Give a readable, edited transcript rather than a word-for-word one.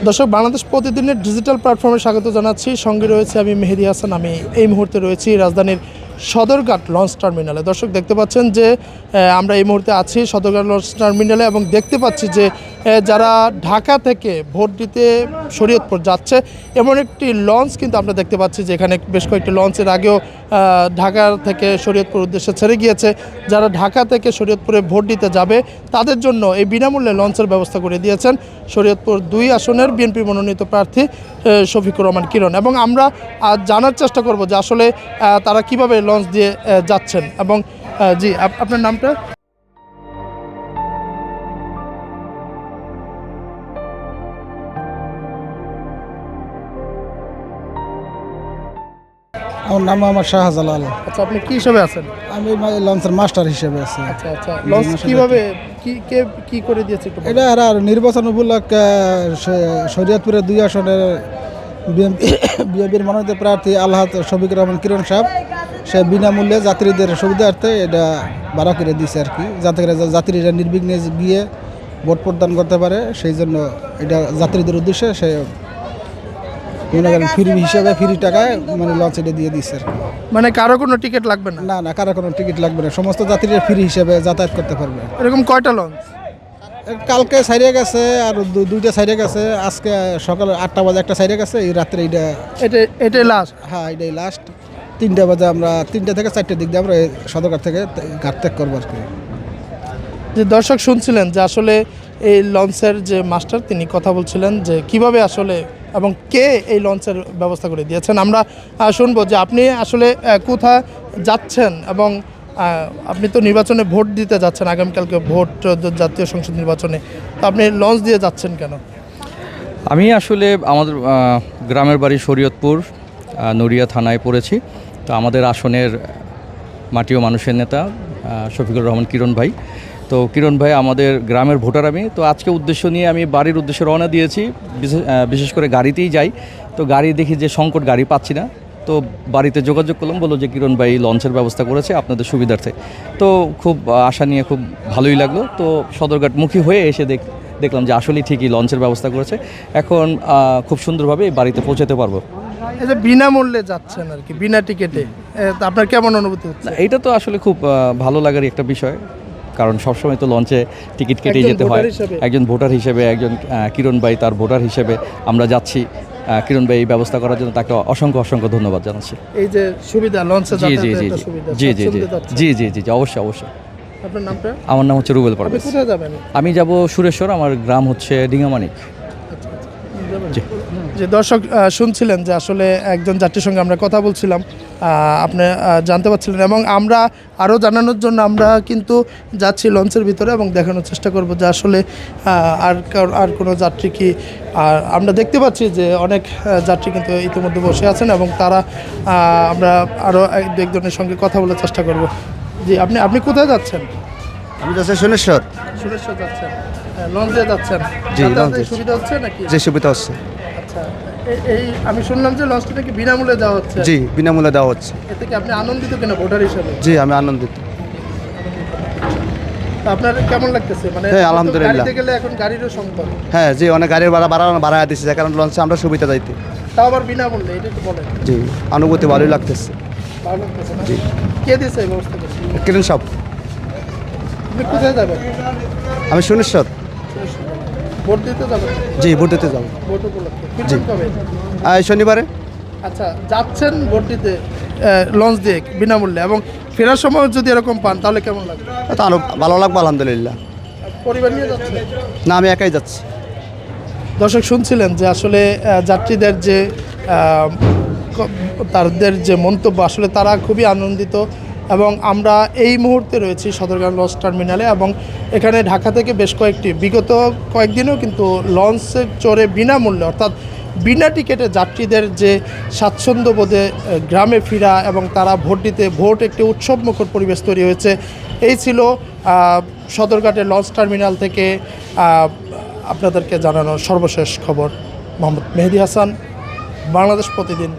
দর্শক, বাংলাদেশ প্রতিদিনের ডিজিটাল প্ল্যাটফর্মে স্বাগত জানাচ্ছি। সঙ্গে রয়েছে আমি মেহেদী হাসান। আমি এই মুহূর্তে রয়েছি রাজধানীর সদরঘাট লঞ্চ টার্মিনালে। দর্শক, দেখতে পাচ্ছেন যে আমরা এই মুহূর্তে আছি সদরঘাট লঞ্চ টার্মিনালে এবং দেখতে পাচ্ছি যে যারা ঢাকা থেকে ভোট দিতে শরীয়তপুর যাচ্ছে এমন একটি লঞ্চ কিন্তু আমরা দেখতে পাচ্ছি যে এখানে বেশ কয়েকটি লঞ্চের আগেও ঢাকা থেকে শরীয়তপুর উদ্দেশ্যে ছেড়ে গিয়েছে। যারা ঢাকা থেকে শরীয়তপুরে ভোট দিতে যাবে তাদের জন্য এই বিনামূল্যে লঞ্চের ব্যবস্থা করে দিয়েছেন শরীয়তপুর 2 আসনের বিএনপি মনোনীত প্রার্থী শফিকুর রহমান কিরণ। এবং আমরা জানার চেষ্টা করব যে আসলে তারা কিভাবে লঞ্চ দিয়ে যাচ্ছেন। এবং জি, আপনার নামটা? আমার নাম আমার শাহজালাল। আচ্ছা, আপনি কি হিসাবে আছেন? আমি লঞ্চের মাস্টার হিসেবে আছি। আচ্ছা আচ্ছা, লঞ্চ কিভাবে কি করে দিয়েছে একটু বলুন। এটা আর নির্বাচন উপলক্ষে শরীয়তপুরের 2 আসনের বিএনপির মনোনীত প্রার্থী আলহাজ শফিকুর রহমান কিরণ সাহেব সে বিনামূল্যে যাত্রীদের সুবিধার্থে এটা ভাড়া করে দিয়েছে আর কি, যাতে করে যাত্রীরা নির্বিঘ্নে গিয়ে ভোট প্রদান করতে পারে। সেই জন্য এটা যাত্রীদের উদ্দেশ্যে সে মনে করেন ফ্রি হিসেবে ফ্রি টাকায় মানে লঞ্চ এটা দিয়ে দিচ্ছে আর কি। মানে কারো কোনো টিকিট লাগবে না? না, কারো কোনো টিকিট লাগবে না, সমস্ত যাত্রীরা ফ্রি হিসেবে যাতায়াত করতে পারবে। এরকম কয়টা লঞ্চ? কালকে সাইডে গেছে আর দুইটা সাইডে গেছে, আজকে সকাল 8টা বাজে একটা সাইডে গেছে, এই রাত্রে এটাই লাস্ট? হ্যাঁ, এটাই লাস্ট। 3টা বাজে আমরা 3টা থেকে 4টার দিক দিয়ে আমরা সদরঘাট থেকে ঘাট ত্যাগ করবো আর কি। যে দর্শক শুনছিলেন যে আসলে এই লঞ্চের যে মাস্টার তিনি কথা বলছিলেন যে কিভাবে আসলে এবং কে এই লঞ্চের ব্যবস্থা করে দিয়েছেন। আমরা শুনবো যে আপনি আসলে কোথায় যাচ্ছেন এবং আপনি তো নির্বাচনে ভোট দিতে যাচ্ছেন, আগামীকালকে ভোট, জাতীয় সংসদ নির্বাচনে, তো আপনি লঞ্চ দিয়ে যাচ্ছেন কেন? আমি আসলে আমাদের গ্রামের বাড়ি শরীয়তপুর, নড়িয়া থানায় পড়েছি। তো আমাদের আসনের মাটি ও মানুষের নেতা শফিকুর রহমান কিরণ ভাই, তো কিরণ ভাই আমাদের গ্রামের ভোটার। আমি তো আজকে উদ্দেশ্য নিয়ে আমি বাড়ির উদ্দেশ্যে রওনা দিয়েছি। বিশেষ করে গাড়িতেই যাই, তো গাড়ি দেখি যে সংকট, গাড়ি পাচ্ছি না। তো বাড়িতে যোগাযোগ করলাম, বললো যে কিরণ ভাই লঞ্চের ব্যবস্থা করেছে আপনাদের সুবিধার্থে। তো খুব আশা নিয়ে খুব ভালোই লাগলো। তো সদরঘাটমুখী হয়ে এসে দেখলাম যে আসলেই ঠিকই লঞ্চের ব্যবস্থা করেছে। এখন খুব সুন্দরভাবে বাড়িতে পৌঁছাতে পারবো। এই যে বিনামূল্যে যাচ্ছেন আর কি, বিনা টিকিটে, আপনার কেমন অনুভূতি হচ্ছে? এইটা তো আসলে খুব ভালো লাগার একটা বিষয়, কারণ সবসময় তো লঞ্চে টিকিট কেটে যেতে হয়। একজন ভোটার হিসেবে, একজন কিরণ ভাই তার ভোটার হিসেবে আমরা যাচ্ছি। কিরণ ভাই এই ব্যবস্থা করার জন্য তাকে অসংখ্য অসংখ্য ধন্যবাদ জানাচ্ছি। এই যে সুবিধা লঞ্চে জি জি জি জি জি জি জি জি জি অবশ্যই অবশ্যই। আপনার নামটা? আমার নাম হচ্ছে রুবেল পারভেজ। আপনি কোথায় যাবেন? আমি যাব সুরেশ্বর, আমার গ্রাম হচ্ছে ডিঙ্গামানিক। যে দর্শক শুনছিলেন যে আসলে একজন যাত্রীর সঙ্গে আমরা কথা বলছিলাম, আপনি জানতে পারছিলেন। এবং আমরা আরও জানানোর জন্য আমরা কিন্তু যাচ্ছি লঞ্চের ভিতরে এবং দেখানোর চেষ্টা করব যে আসলে আর কোনো যাত্রী কি। আর আমরা দেখতে পাচ্ছি যে অনেক যাত্রী কিন্তু ইতিমধ্যে বসে আছেন এবং তারা আমরা আরও একজনের সঙ্গে কথা বলার চেষ্টা করব। জি, আপনি কোথায় যাচ্ছেন? আমি যাচ্ছি সুনেশ্বর। সুরেশ্বর যাচ্ছেন, লঞ্চে যাচ্ছেন? জি, লঞ্চে। সুবিধা হচ্ছে নাকি? যে সুবিধা হচ্ছে। আচ্ছা, এই আমি শুনলাম যে লঞ্চটা নাকি বিনামূল্যে দেওয়া হচ্ছে। জি, বিনামূল্যে দেওয়া হচ্ছে। এতে কি আপনি আনন্দিত কিনা ভোটার হিসেবে? জি, আমি আনন্দিত। তা আপনার কেমন লাগতেছে? মানে হ্যাঁ, আলহামদুলিল্লাহ। গাড়িতে গেলে এখন গাড়িরও সংকট। হ্যাঁ, জি, অনেক গাড়ির বাড়া দিচ্ছে, যার কারণে লঞ্চে আমরা সুবিধা যাইতে। তাও আবার বিনামূল্যে, এটা একটু বলেন। জি, অনুভূতি ভালোই লাগতেছে। ভালো লাগতেছে না? জি। কে দিয়েছে এই ব্যবস্থা করছে? কিরণ সব। আপনি কোথায় যাবেন? আমি সুনেশ্বর। ভোট দিতে যাবেন? জি, ভোট দিতে যাবো। ভোট উপলক্ষে ফিরছেন কবে? শনিবারে। আচ্ছা, যাচ্ছেন ভোট দিতে লঞ্চ দিয়ে বিনামূল্যে, এবং ফেরার সময় যদি এরকম পান তাহলে কেমন লাগবে? তা ভালো লাগবে আলহামদুলিল্লাহ। পরিবার নিয়ে যাচ্ছেন? না, আমি একাই যাচ্ছি। দর্শক শুনছিলেন যে আসলে যাত্রীদের যে তাদের যে মন্তব্য, আসলে তারা খুবই আনন্দিত। এবং আমরা এই মুহূর্তে রয়েছি সদরঘাট লঞ্চ টার্মিনালে এবং এখানে ঢাকা থেকে বেশ বিগত কয়েকদিনও কিন্তু লঞ্চে চড়ে বিনামূল্যে, অর্থাৎ বিনা টিকিটে যাত্রীদের যে স্বাচ্ছন্দ্যবোধে গ্রামে ফেরা এবং তারা ভোট দিতে, ভোট একটি উৎসবমুখর পরিবেশ তৈরি হয়েছে। এই ছিল সদরঘাটের লঞ্চ টার্মিনাল থেকে আপনাদেরকে জানানো সর্বশেষ খবর। মোহাম্মদ মেহেদী হাসান, বাংলাদেশ প্রতিদিন।